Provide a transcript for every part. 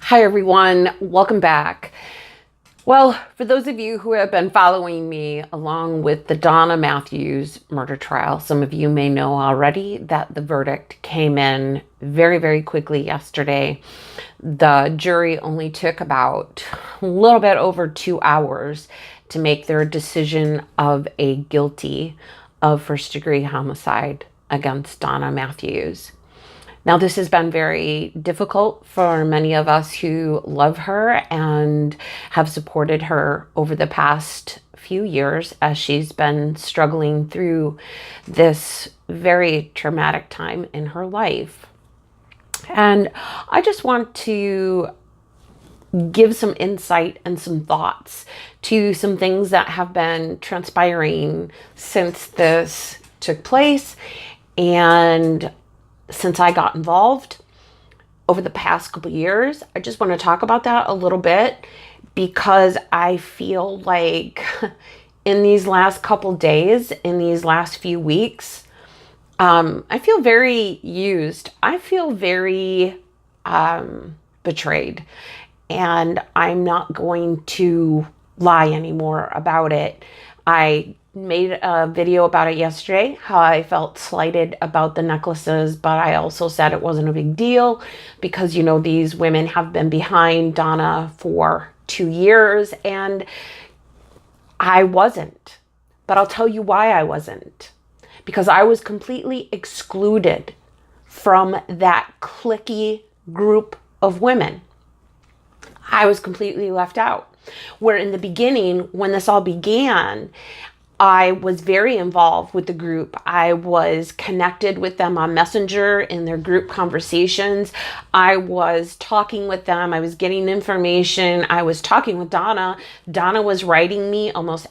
Hi everyone, welcome back. Well, for those of you who have been following me along with the Donna Matthews murder trial, some of you may know already that the verdict came in very, very quickly yesterday. The jury only took about a little bit over 2 hours to make their decision of a guilty of first-degree homicide against Donna Matthews. Now, this has been very difficult for many of us who love her and have supported her over the past few years as she's been struggling through this very traumatic time in her life. And I just want to give some insight and some thoughts to some things that have been transpiring since this took place and since I got involved over the past couple of years. I just want to talk about that a little bit because I feel like in these last couple days, in these last few weeks, I feel very used. I feel very betrayed, and I'm not going to lie anymore about it. I made a video about it yesterday, how I felt slighted about the necklaces, but I also said it wasn't a big deal because, you know, these women have been behind Donna for 2 years and I wasn't. But I'll tell you why I wasn't. Because I was completely excluded from that cliquey group of women. I was completely left out. Where in the beginning, when this all began, I was very involved with the group. I was connected with them on Messenger in their group conversations. I was talking with them. I was getting information. I was talking with Donna. Donna was writing me almost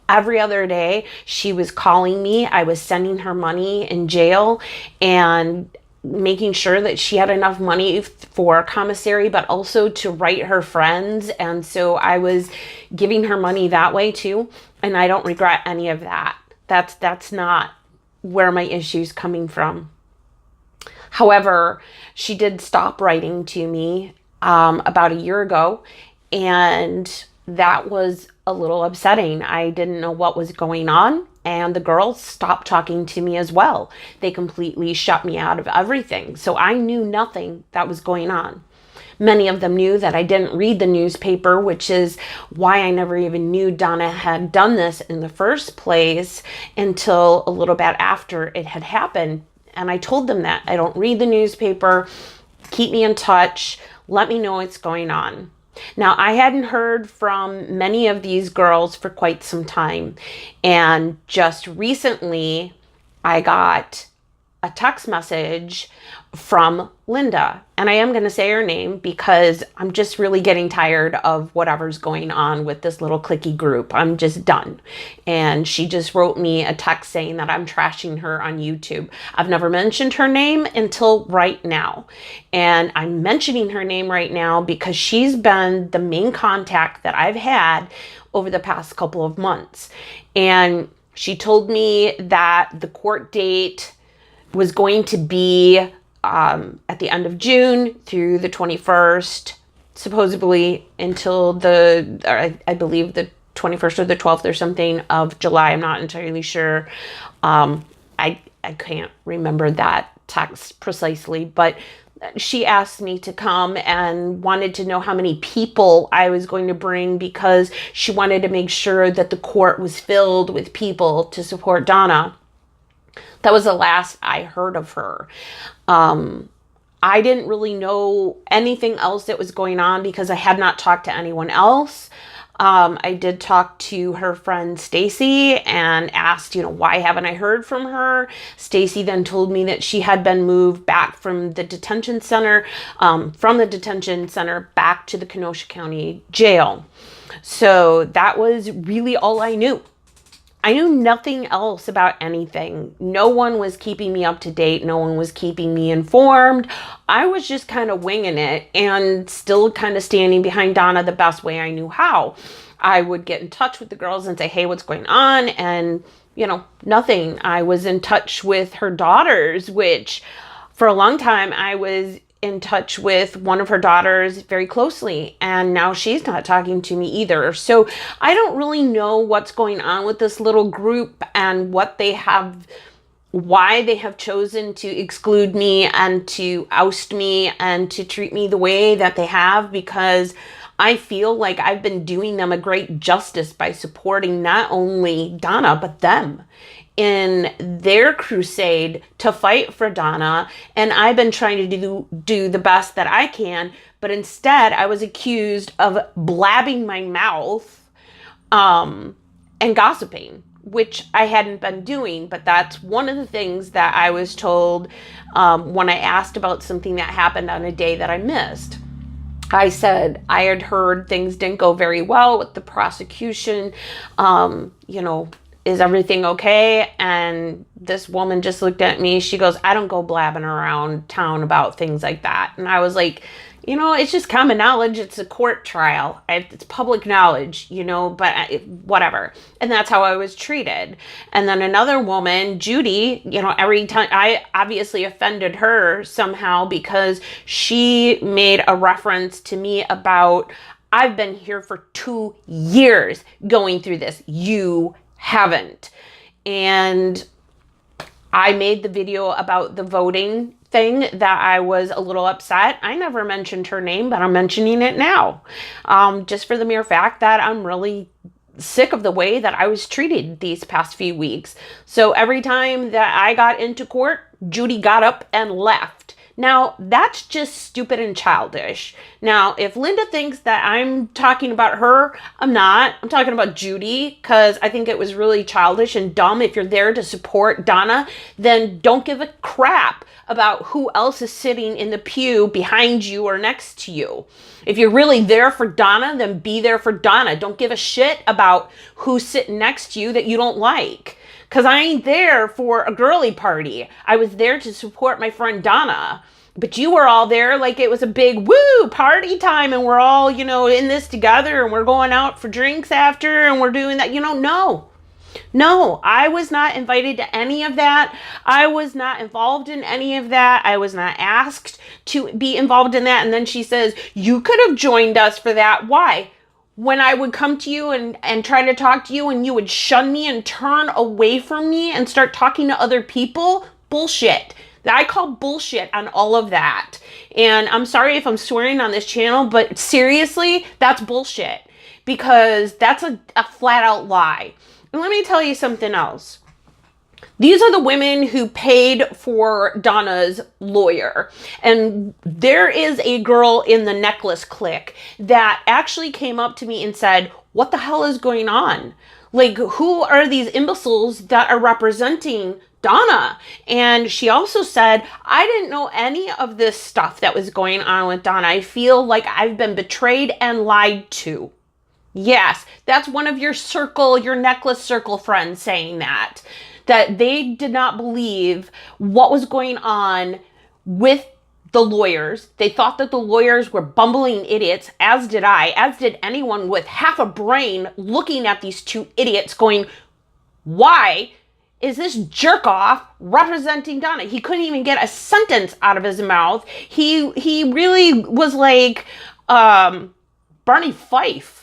every other day. She was calling me. I was sending her money in jail and making sure that she had enough money for commissary, but also to write her friends. And so I was giving her money that way too. And I don't regret any of that. That's not where my issue's coming from. However, she did stop writing to me about a year ago, and that was a little upsetting. I didn't know what was going on, and the girls stopped talking to me as well. They completely shut me out of everything. So I knew nothing that was going on. Many of them knew that I didn't read the newspaper, which is why I never even knew Donna had done this in the first place until a little bit after it had happened. And I told them that I don't read the newspaper. Keep me in touch. Let me know what's going on. Now, I hadn't heard from many of these girls for quite some time. And just recently, I got a text message from Linda. And I am going to say her name because I'm just really getting tired of whatever's going on with this little cliquey group. I'm just done. And she just wrote me a text saying that I'm trashing her on YouTube. I've never mentioned her name until right now. And I'm mentioning her name right now because she's been the main contact that I've had over the past couple of months. And she told me that the court date was going to be at the end of June through the 21st, supposedly until I believe the 21st or the 12th or something of July. I'm not entirely sure. I can't remember that text precisely, but she asked me to come and wanted to know how many people I was going to bring because she wanted to make sure that the court was filled with people to support Donna. That was the last I heard of her. I didn't really know anything else that was going on because I had not talked to anyone else. I did talk to her friend Stacy and asked, why haven't I heard from her? Stacy then told me that she had been moved back from the detention center, back to the Kenosha County Jail. So that was really all I knew. I knew nothing else about anything. No one was keeping me up to date. No one was keeping me informed. I was just kind of winging it and still kind of standing behind Donna the best way I knew how. I would get in touch with the girls and say, hey, what's going on? And, nothing. I was in touch with her daughters, which for a long time I was in touch with one of her daughters very closely, and now she's not talking to me either. So I don't really know what's going on with this little group and what they have, why they have chosen to exclude me and to oust me and to treat me the way that they have, because I feel like I've been doing them a great justice by supporting not only Donna, but them in their crusade to fight for Donna. And I've been trying to do the best that I can, but instead I was accused of blabbing my mouth and gossiping, which I hadn't been doing. But that's one of the things that I was told when I asked about something that happened on a day that I missed. I said I had heard things didn't go very well with the prosecution. Is everything okay? And this woman just looked at me. She goes, I don't go blabbing around town about things like that. And I was like, it's just common knowledge. It's a court trial. It's public knowledge, but whatever. And that's how I was treated. And then another woman, Judy, every time I obviously offended her somehow because she made a reference to me about, I've been here for 2 years going through this. You haven't. And I made the video about the voting thing that I was a little upset. I never mentioned her name, but I'm mentioning it now. Just for the mere fact that I'm really sick of the way that I was treated these past few weeks. So every time that I got into court, Judy got up and left. Now, that's just stupid and childish. Now, if Linda thinks that I'm talking about her, I'm not. I'm talking about Judy, because I think it was really childish and dumb. If you're there to support Donna, then don't give a crap about who else is sitting in the pew behind you or next to you. If you're really there for Donna, then be there for Donna. Don't give a shit about who's sitting next to you that you don't like. Because I ain't there for a girly party. I was there to support my friend Donna. But you were all there like it was a big woo party time and we're all, in this together and we're going out for drinks after and we're doing that. No, I was not invited to any of that. I was not involved in any of that. I was not asked to be involved in that. And then she says, you could have joined us for that. Why? When I would come to you and try to talk to you and you would shun me and turn away from me and start talking to other people? Bullshit. I call bullshit on all of that. And I'm sorry if I'm swearing on this channel, but seriously, that's bullshit. Because that's a flat out lie. And let me tell you something else. These are the women who paid for Donna's lawyer. And there is a girl in the necklace clique that actually came up to me and said, what the hell is going on? Like, who are these imbeciles that are representing Donna? And she also said, I didn't know any of this stuff that was going on with Donna. I feel like I've been betrayed and lied to. Yes, that's one of your necklace circle friends saying that they did not believe what was going on with the lawyers. They thought that the lawyers were bumbling idiots, as did I, as did anyone with half a brain looking at these two idiots going, why is this jerk off representing Donna? He couldn't even get a sentence out of his mouth. He really was like Barney Fife.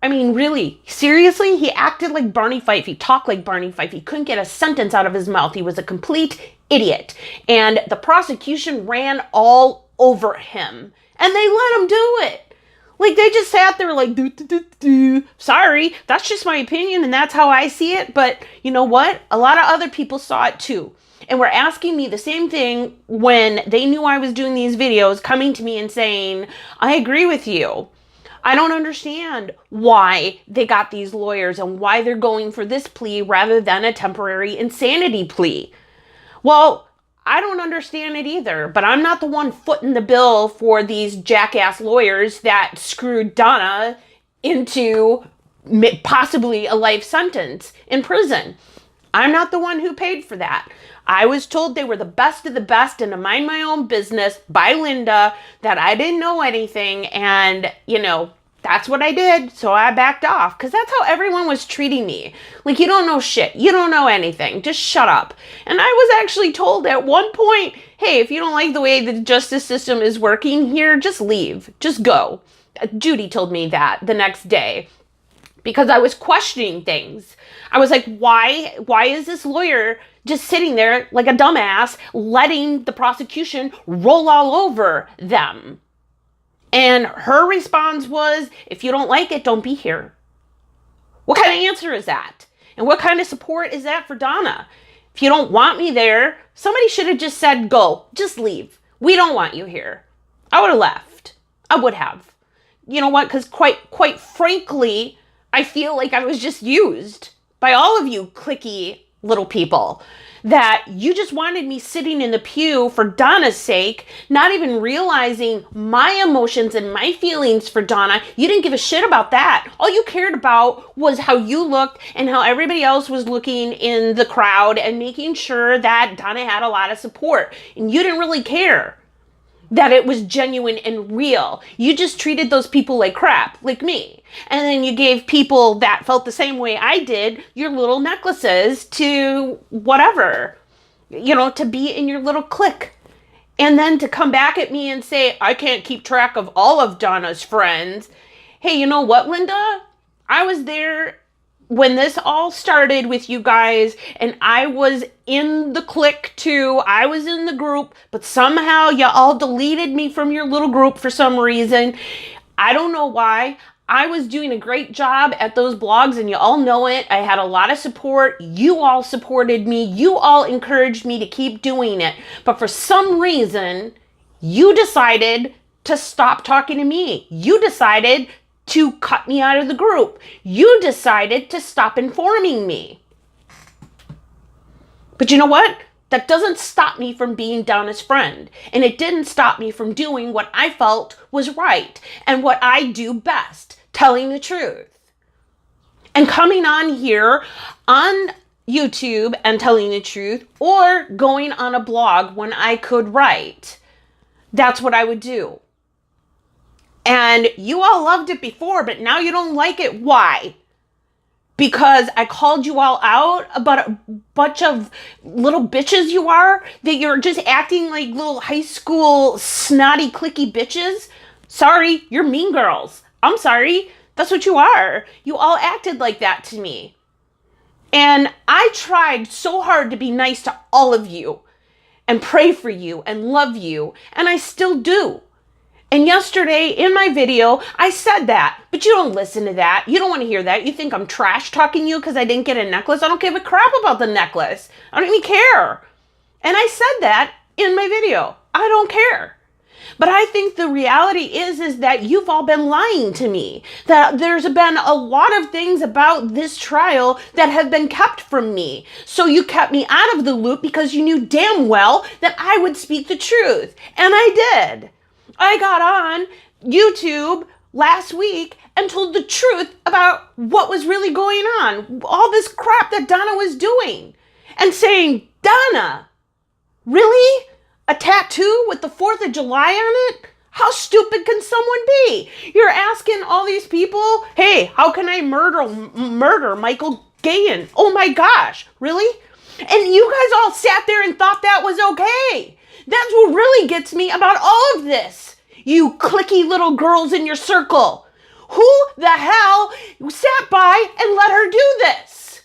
I mean, really, seriously, he acted like Barney Fife. He talked like Barney Fife. He couldn't get a sentence out of his mouth. He was a complete idiot. And the prosecution ran all over him. And they let him do it. Like, they just sat there like, sorry, that's just my opinion and that's how I see it. But you know what? A lot of other people saw it too. And were asking me the same thing when they knew I was doing these videos, coming to me and saying, I agree with you. I don't understand why they got these lawyers and why they're going for this plea rather than a temporary insanity plea. Well, I don't understand it either, but I'm not the one footing the bill for these jackass lawyers that screwed Donna into possibly a life sentence in prison. I'm not the one who paid for that. I was told they were the best of the best and to mind my own business by Linda, that I didn't know anything. And, That's what I did. So I backed off because that's how everyone was treating me. Like, you don't know shit. You don't know anything. Just shut up. And I was actually told at one point, hey, if you don't like the way the justice system is working here, just leave. Just go. Judy told me that the next day because I was questioning things. I was like, why is this lawyer just sitting there like a dumbass letting the prosecution roll all over them? And her response was, if you don't like it, don't be here. What kind of answer is that? And what kind of support is that for Donna? If you don't want me there, somebody should have just said, go, just leave. We don't want you here. I would have left. I would have. You know what? Because quite frankly, I feel like I was just used by all of you cliquey little people. That you just wanted me sitting in the pew for Donna's sake, not even realizing my emotions and my feelings for Donna. You didn't give a shit about that. All you cared about was how you looked and how everybody else was looking in the crowd and making sure that Donna had a lot of support. And you didn't really care that it was genuine and real. You just treated those people like crap, like me. And then you gave people that felt the same way I did your little necklaces to whatever, to be in your little clique. And then to come back at me and say, I can't keep track of all of Donna's friends. Hey, you know what, Linda? I was there when this all started with you guys, and I was in the clique too. I was in the group, but somehow you all deleted me from your little group for some reason. I don't know why. I was doing a great job at those blogs, and you all know it. I had a lot of support. You all supported me. You all encouraged me to keep doing it. But for some reason, you decided to stop talking to me. You decided to cut me out of the group. You decided to stop informing me. But you know what? That doesn't stop me from being Donna's friend. And it didn't stop me from doing what I felt was right and what I do best, telling the truth. And coming on here on YouTube and telling the truth, or going on a blog when I could write. That's what I would do. And you all loved it before, but now you don't like it. Why? Because I called you all out about a bunch of little bitches you are, that you're just acting like little high school snotty cliquey bitches. Sorry, you're mean girls. I'm sorry. That's what you are. You all acted like that to me. And I tried so hard to be nice to all of you and pray for you and love you, and I still do. And yesterday in my video, I said that, but you don't listen to that. You don't want to hear that. You think I'm trash talking you because I didn't get a necklace. I don't give a crap about the necklace. I don't even care. And I said that in my video. I don't care. But I think the reality is that you've all been lying to me. That there's been a lot of things about this trial that have been kept from me. So you kept me out of the loop because you knew damn well that I would speak the truth. And I did. I got on YouTube last week and told the truth about what was really going on. All this crap that Donna was doing. And saying, Donna, really? A tattoo with the 4th of July on it? How stupid can someone be? You're asking all these people, hey, how can I murder Michael Gahan? Oh my gosh, really? And you guys all sat there and thought that was okay. That's what really gets me about all of this. You cliquey little girls in your circle. Who the hell sat by and let her do this?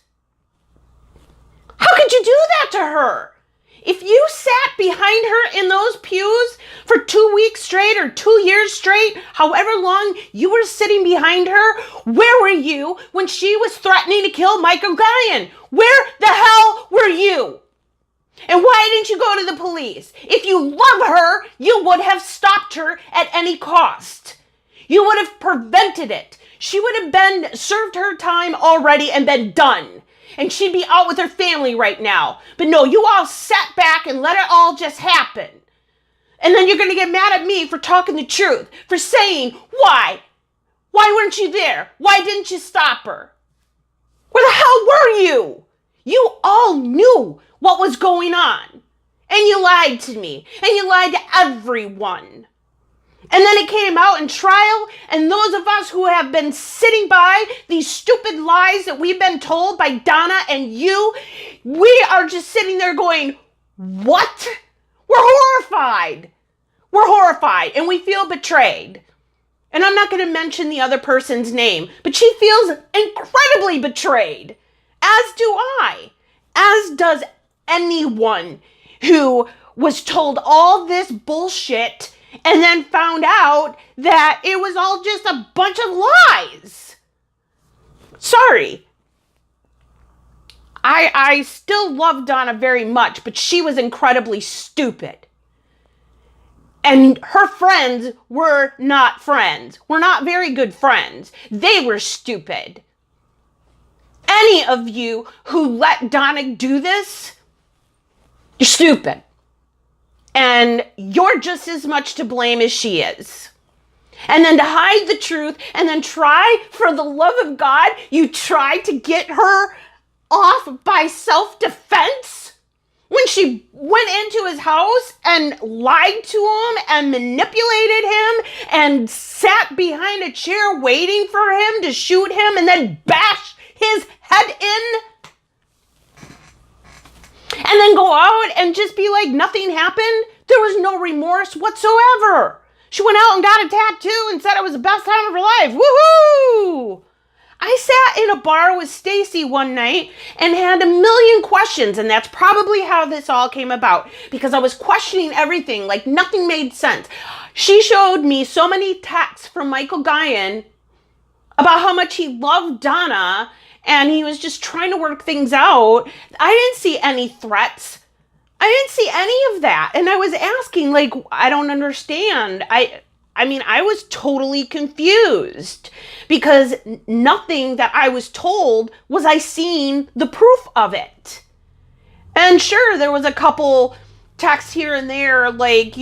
How could you do that to her? If you sat behind her in those pews for 2 weeks straight or 2 years straight, however long you were sitting behind her, where were you when she was threatening to kill Michael Gahan? Where the hell were you? And why didn't you go to the police? If you love her, you would have stopped her at any cost. You would have prevented it. She would have been served her time already and been done. And she'd be out with her family right now. But no, you all sat back and let it all just happen. And then you're going to get mad at me for talking the truth, for saying, why? Why weren't you there? Why didn't you stop her? Where the hell were you? You all knew what was going on. And you lied to me. And you lied to everyone. And then it came out in trial, and those of us who have been sitting by these stupid lies that we've been told by Donna and you, we are just sitting there going, what? We're horrified. We're horrified, and we feel betrayed. And I'm not going to mention the other person's name, but she feels incredibly betrayed, as do I, as does anyone who was told all this bullshit and then found out that it was all just a bunch of lies. Sorry. I still love Donna very much, but she was incredibly stupid. And her friends were not friends. Were not very good friends. They were stupid. Any of you who let Donna do this, you're stupid. And you're just as much to blame as she is. And then to hide the truth and then try, for the love of God, you try to get her off by self-defense? When she went into his house and lied to him and manipulated him and sat behind a chair waiting for him to shoot him and then bash his head in? And then go out and just be like nothing happened? There was no remorse whatsoever. She went out and got a tattoo and said it was the best time of her life. Woohoo! I sat in a bar with Stacy one night and had a million questions, and that's probably how this all came about, because I was questioning everything, like nothing made sense. She showed me so many texts from Michael Guyon about how much he loved Donna, and he was just trying to work things out. I didn't see any threats. I didn't see any of that, and I was asking, like, I don't understand. I mean, I was totally confused because nothing that I was told was I seeing the proof of it. And sure, there was a couple texts here and there, like,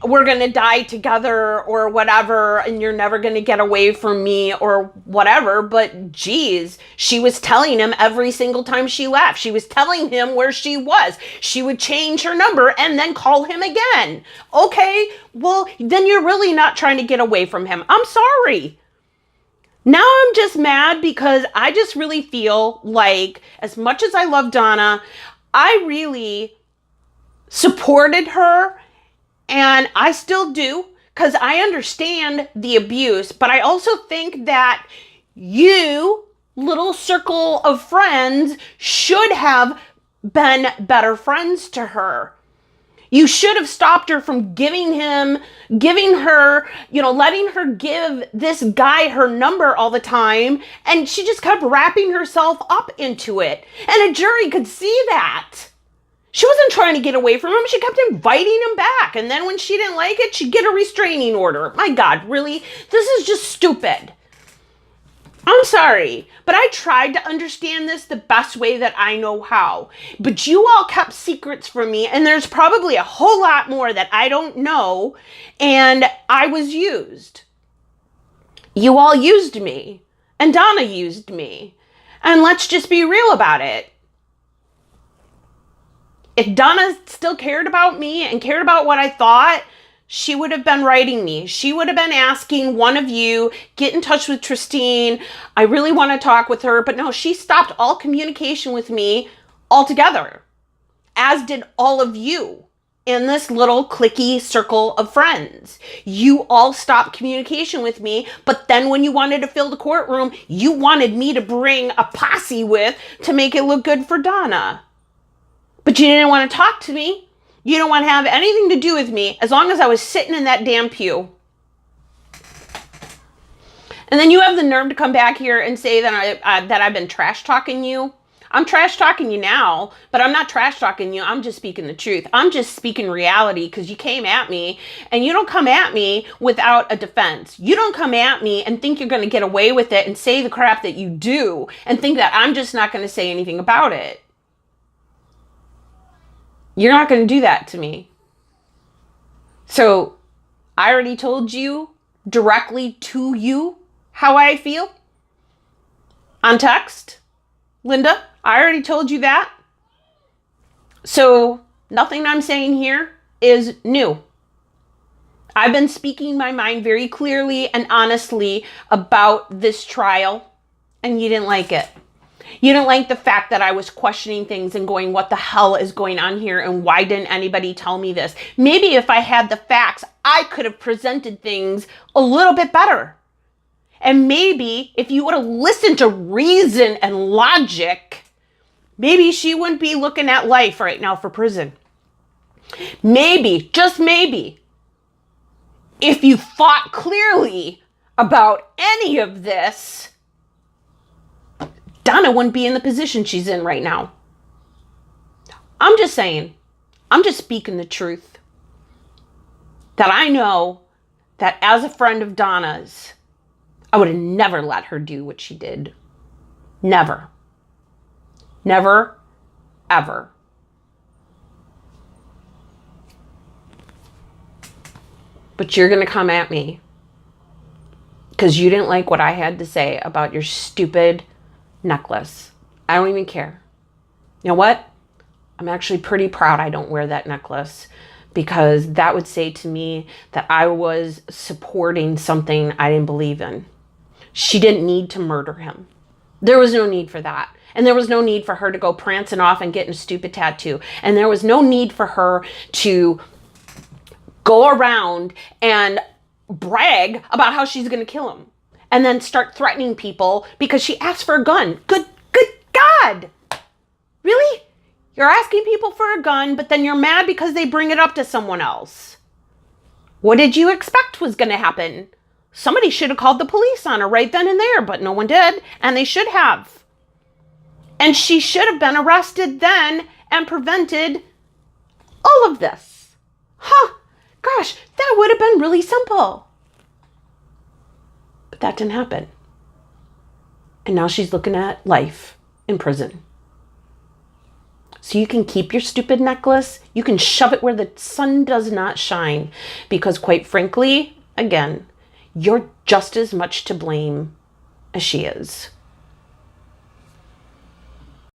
we're going to die together or whatever, and you're never going to get away from me or whatever. But geez, she was telling him every single time she left. She was telling him where she was. She would change her number and then call him again. Okay, well, then you're really not trying to get away from him. I'm sorry. Now I'm just mad because I just really feel like, as much as I love Donna, I really supported her. And I still do, because I understand the abuse, but I also think that you, little circle of friends, should have been better friends to her. You should have stopped her from giving her, letting her give this guy her number all the time, and she just kept wrapping herself up into it. And a jury could see that. She wasn't trying to get away from him. She kept inviting him back. And then when she didn't like it, she'd get a restraining order. My God, really? This is just stupid. I'm sorry, but I tried to understand this the best way that I know how. But you all kept secrets from me, and there's probably a whole lot more that I don't know, and I was used. You all used me, and Donna used me. And let's just be real about it. If Donna still cared about me and cared about what I thought, she would have been writing me. She would have been asking one of you, get in touch with Tristine. I really want to talk with her. But no, she stopped all communication with me altogether, as did all of you in this little cliquey circle of friends. You all stopped communication with me, but then when you wanted to fill the courtroom, you wanted me to bring a posse with to make it look good for Donna. But you didn't want to talk to me. You didn't want to have anything to do with me as long as I was sitting in that damn pew. And then you have the nerve to come back here and say that I've been trash talking you. I'm trash talking you now, but I'm not trash talking you. I'm just speaking the truth. I'm just speaking reality, because you came at me, and you don't come at me without a defense. You don't come at me and think you're going to get away with it and say the crap that you do and think that I'm just not going to say anything about it. You're not going to do that to me. So I already told you directly to you how I feel on text. Linda, I already told you that. So nothing I'm saying here is new. I've been speaking my mind very clearly and honestly about this trial, and you didn't like it. You didn't like the fact that I was questioning things and going, what the hell is going on here? And why didn't anybody tell me this? Maybe if I had the facts, I could have presented things a little bit better. And maybe if you would have listened to reason and logic, maybe she wouldn't be looking at life right now for prison. Maybe, just maybe, if you thought clearly about any of this, Donna wouldn't be in the position she's in right now. I'm just saying, I'm just speaking the truth. That I know that as a friend of Donna's, I would have never let her do what she did. Never. Never, ever. But you're going to come at me because you didn't like what I had to say about your stupid necklace. I don't even care. You know what? I'm actually pretty proud I don't wear that necklace, because that would say to me that I was supporting something I didn't believe in. She didn't need to murder him. There was no need for that. And there was no need for her to go prancing off and getting a stupid tattoo. And there was no need for her to go around and brag about how she's going to kill him. And then start threatening people because she asked for a gun. Good God. Really? You're asking people for a gun, but then you're mad because they bring it up to someone else. What did you expect was going to happen? Somebody should have called the police on her right then and there, but no one did, and they should have. And she should have been arrested then and prevented all of this. Huh, gosh, that would have been really simple. But that didn't happen. And now she's looking at life in prison. So you can keep your stupid necklace. You can shove it where the sun does not shine. Because quite frankly, again, you're just as much to blame as she is.